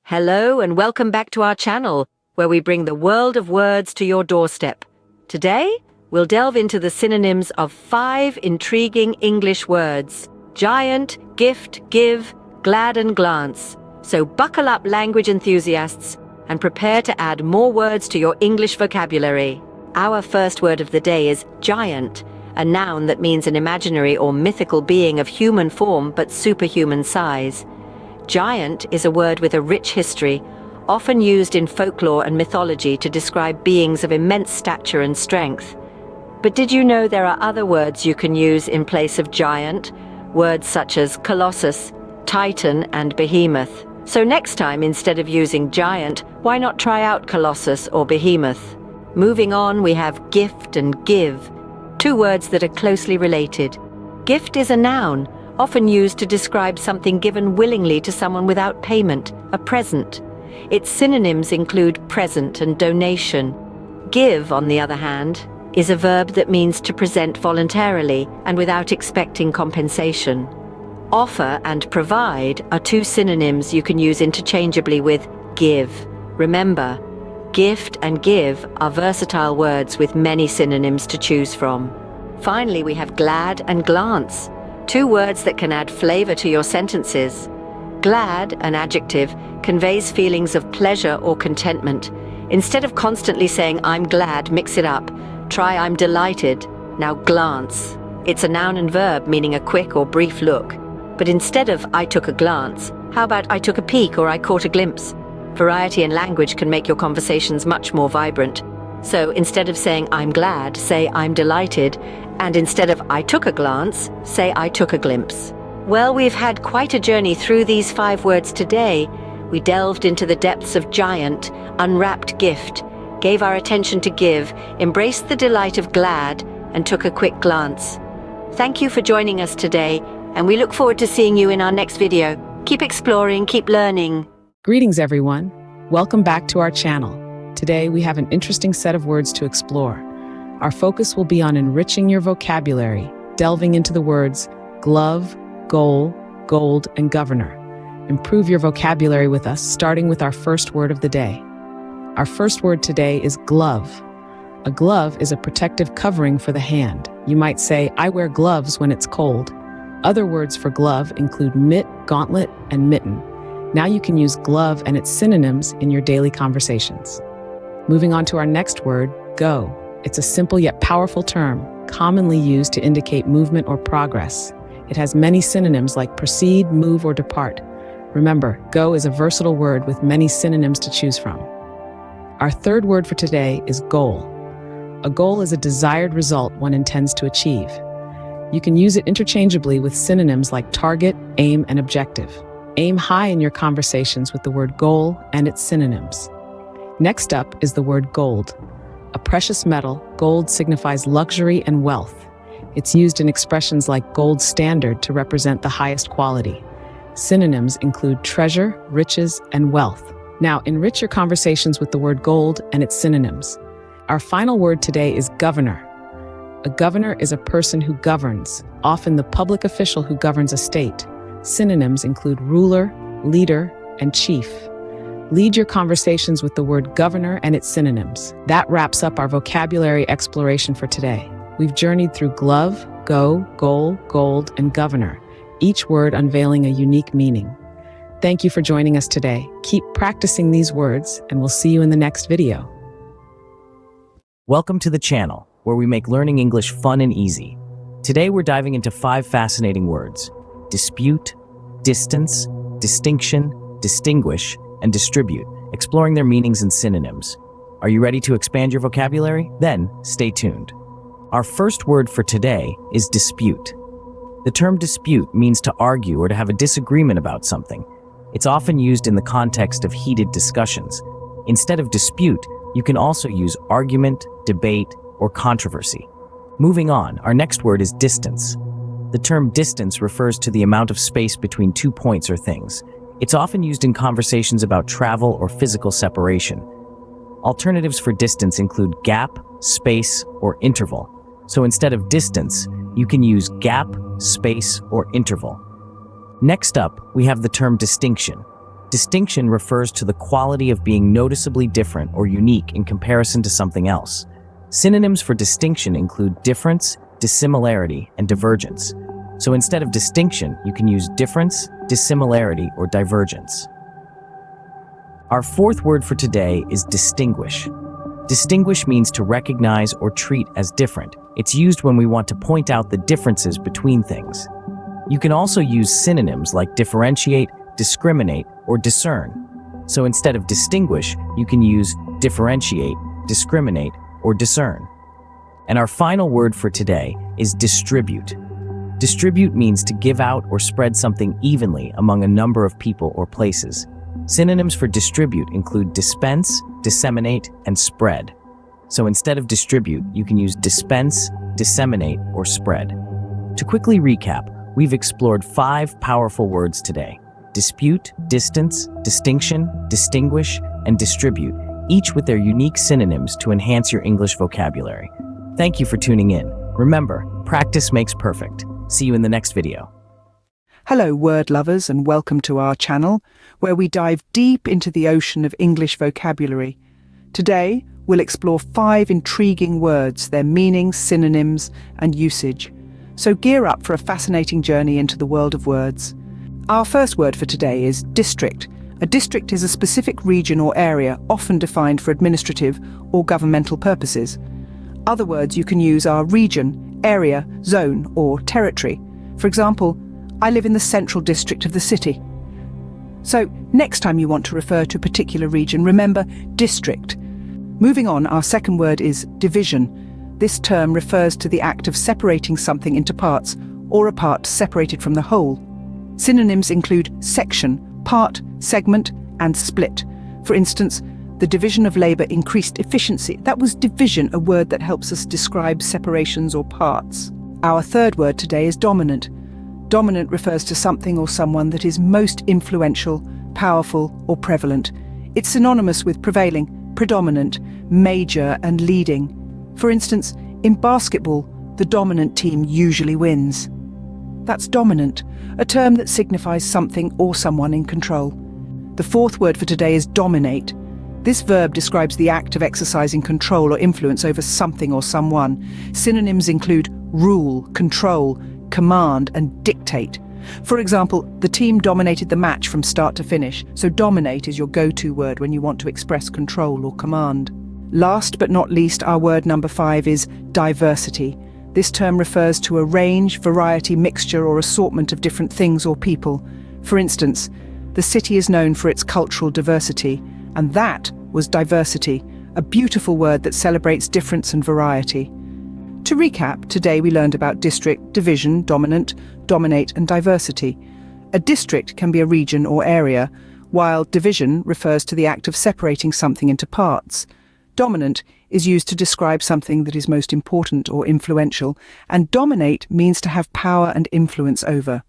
Hello and welcome back to our channel, where we bring the world of words to your doorstep. Today, we'll delve into the synonyms of 5 intriguing English words: giant, gift, give, glad and glance. So buckle up, language enthusiasts, and prepare to add more words to your English vocabulary. Our first word of the day is giant, a noun that means an imaginary or mythical being of human form but superhuman size. Giant is a word with a rich history, often used in folklore and mythology to describe beings of immense stature and strength. But did you know there are other words you can use in place of giant? Words such as colossus, titan, and behemoth. So next time, instead of using giant, why not try out colossus or behemoth? Moving on, we have gift and give, 2 words that are closely related. Gift is a noun, often used to describe something given willingly to someone without payment, a present. Its synonyms include present and donation. Give, on the other hand, is a verb that means to present voluntarily and without expecting compensation. Offer and provide are 2 synonyms you can use interchangeably with give. Remember, gift and give are versatile words with many synonyms to choose from. Finally, we have glad and glance, 2 words that can add flavor to your sentences. Glad, an adjective, conveys feelings of pleasure or contentment. Instead of constantly saying I'm glad, mix it up. Try I'm delighted. Now glance. It's a noun and verb meaning a quick or brief look. But instead of I took a glance, how about I took a peek or I caught a glimpse? Variety in language can make your conversations much more vibrant. So instead of saying I'm glad, say I'm delighted, and instead of I took a glance, say I took a glimpse. Well, we've had quite a journey through these 5 words today. We delved into the depths of giant, unwrapped gift, gave our attention to give, embraced the delight of glad, and took a quick glance. Thank you for joining us today, and we look forward to seeing you in our next video. Keep exploring, keep learning. Greetings, everyone. Welcome back to our channel. Today, we have an interesting set of words to explore. Our focus will be on enriching your vocabulary, delving into the words glove, goal, gold, and governor. Improve your vocabulary with us, starting with our first word of the day. Our first word today is glove. A glove is a protective covering for the hand. You might say, I wear gloves when it's cold. Other words for glove include mitt, gauntlet, and mitten. Now you can use glove and its synonyms in your daily conversations. Moving on to our next word, go. It's a simple yet powerful term, commonly used to indicate movement or progress. It has many synonyms like proceed, move, or depart. Remember, go is a versatile word with many synonyms to choose from. Our third word for today is goal. A goal is a desired result one intends to achieve. You can use it interchangeably with synonyms like target, aim, and objective. Aim high in your conversations with the word goal and its synonyms. Next up is the word gold. A precious metal, gold signifies luxury and wealth. It's used in expressions like gold standard to represent the highest quality. Synonyms include treasure, riches, and wealth. Now, enrich your conversations with the word gold and its synonyms. Our final word today is governor. A governor is a person who governs, often the public official who governs a state. Synonyms include ruler, leader, and chief. Lead your conversations with the word governor and its synonyms. That wraps up our vocabulary exploration for today. We've journeyed through glove, go, goal, gold, and governor, each word unveiling a unique meaning. Thank you for joining us today. Keep practicing these words, and we'll see you in the next video. Welcome to the channel, where we make learning English fun and easy. Today we're diving into 5 fascinating words: dispute, distance, distinction, distinguish, and distribute, exploring their meanings and synonyms. Are you ready to expand your vocabulary? Then, stay tuned. Our first word for today is dispute. The term dispute means to argue or to have a disagreement about something. It's often used in the context of heated discussions. Instead of dispute, you can also use argument, debate, or controversy. Moving on, our next word is distance. The term distance refers to the amount of space between 2 points or things. It's often used in conversations about travel or physical separation. Alternatives for distance include gap, space, or interval. So instead of distance, you can use gap, space, or interval. Next up, we have the term distinction. Distinction refers to the quality of being noticeably different or unique in comparison to something else. Synonyms for distinction include difference, dissimilarity, and divergence. So instead of distinction, you can use difference, dissimilarity, or divergence. Our fourth word for today is distinguish. Distinguish means to recognize or treat as different. It's used when we want to point out the differences between things. You can also use synonyms like differentiate, discriminate, or discern. So instead of distinguish, you can use differentiate, discriminate, or discern. And our final word for today is distribute. Distribute means to give out or spread something evenly among a number of people or places. Synonyms for distribute include dispense, disseminate, and spread. So instead of distribute, you can use dispense, disseminate, or spread. To quickly recap, we've explored 5 powerful words today: dispute, distance, distinction, distinguish, and distribute, each with their unique synonyms to enhance your English vocabulary. Thank you for tuning in. Remember, practice makes perfect. See you in the next video. Hello, word lovers, and welcome to our channel, where we dive deep into the ocean of English vocabulary. Today, we'll explore 5 intriguing words, their meanings, synonyms, and usage. So gear up for a fascinating journey into the world of words. Our first word for today is district. A district is a specific region or area, often defined for administrative or governmental purposes. Other words you can use are region, area, zone, or territory. For example, I live in the central district of the city. So, next time you want to refer to a particular region, remember district. Moving on, our second word is division. This term refers to the act of separating something into parts, or a part separated from the whole. Synonyms include section, part, segment, and split. For instance, the division of labour increased efficiency. That was division, a word that helps us describe separations or parts. Our third word today is dominant. Dominant refers to something or someone that is most influential, powerful, or prevalent. It's synonymous with prevailing, predominant, major, and leading. For instance, in basketball, the dominant team usually wins. That's dominant, a term that signifies something or someone in control. The fourth word for today is dominate. This verb describes the act of exercising control or influence over something or someone. Synonyms include rule, control, command, and dictate. For example, the team dominated the match from start to finish, so dominate is your go-to word when you want to express control or command. Last but not least, our word number 5 is diversity. This term refers to a range, variety, mixture, or assortment of different things or people. For instance, the city is known for its cultural diversity, and that was diversity, a beautiful word that celebrates difference and variety. To recap, today we learned about district, division, dominant, dominate, and diversity. A district can be a region or area, while division refers to the act of separating something into parts. Dominant is used to describe something that is most important or influential, and dominate means to have power and influence over.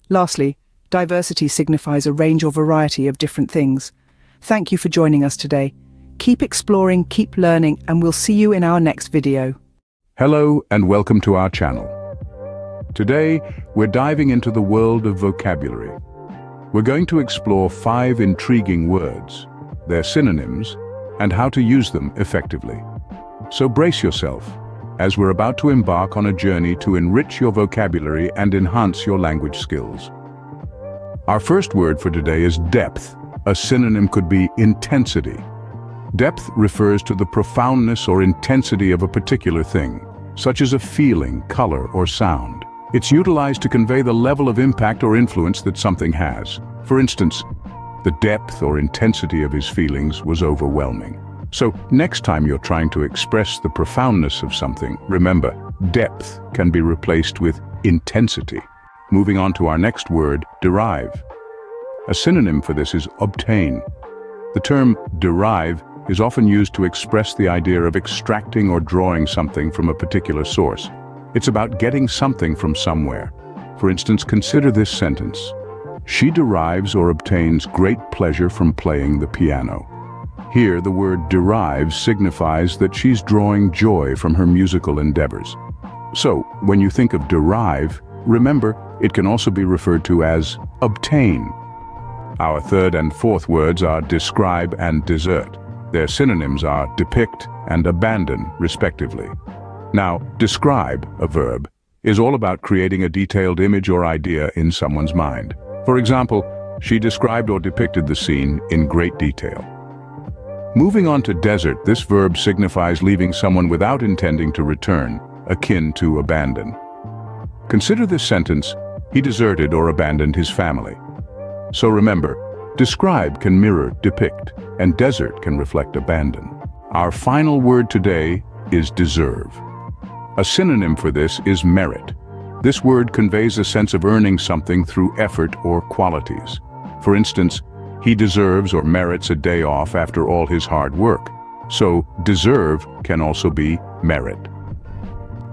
Lastly, diversity signifies a range or variety of different things. Thank you for joining us today. Keep exploring, keep learning, and we'll see you in our next video. Hello and welcome to our channel. Today, we're diving into the world of vocabulary. We're going to explore 5 intriguing words, their synonyms, and how to use them effectively. So brace yourself, as we're about to embark on a journey to enrich your vocabulary and enhance your language skills. Our first word for today is depth. A synonym could be intensity. Depth refers to the profoundness or intensity of a particular thing, such as a feeling, color, or sound. It's utilized to convey the level of impact or influence that something has. For instance, the depth or intensity of his feelings was overwhelming. So, next time you're trying to express the profoundness of something, remember, depth can be replaced with intensity. Moving on to our next word, derive. A synonym for this is obtain. The term derive is often used to express the idea of extracting or drawing something from a particular source. It's about getting something from somewhere. For instance, consider this sentence. She derives or obtains great pleasure from playing the piano. Here, the word derive signifies that she's drawing joy from her musical endeavors. So, when you think of derive, remember, it can also be referred to as obtain. Our third and fourth words are describe and desert. Their synonyms are depict and abandon, respectively. Now, describe, a verb, is all about creating a detailed image or idea in someone's mind. For example, she described or depicted the scene in great detail. Moving on to desert, this verb signifies leaving someone without intending to return, akin to abandon. Consider this sentence, he deserted or abandoned his family. So remember, describe can mirror depict, and desert can reflect abandon. Our final word today is deserve. A synonym for this is merit. This word conveys a sense of earning something through effort or qualities. For instance, he deserves or merits a day off after all his hard work. So, deserve can also be merit.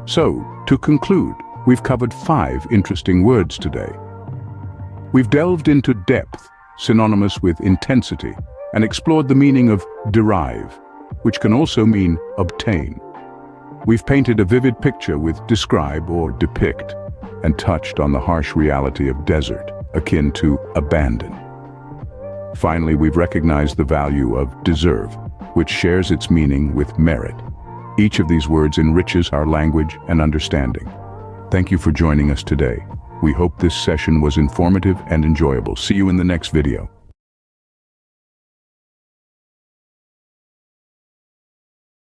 So, to conclude, we've covered 5 interesting words today. We've delved into depth, synonymous with intensity, and explored the meaning of derive, which can also mean obtain. We've painted a vivid picture with describe or depict, and touched on the harsh reality of desert, akin to abandon. Finally, we've recognized the value of deserve, which shares its meaning with merit. Each of these words enriches our language and understanding. Thank you for joining us today. We hope this session was informative and enjoyable. See you in the next video.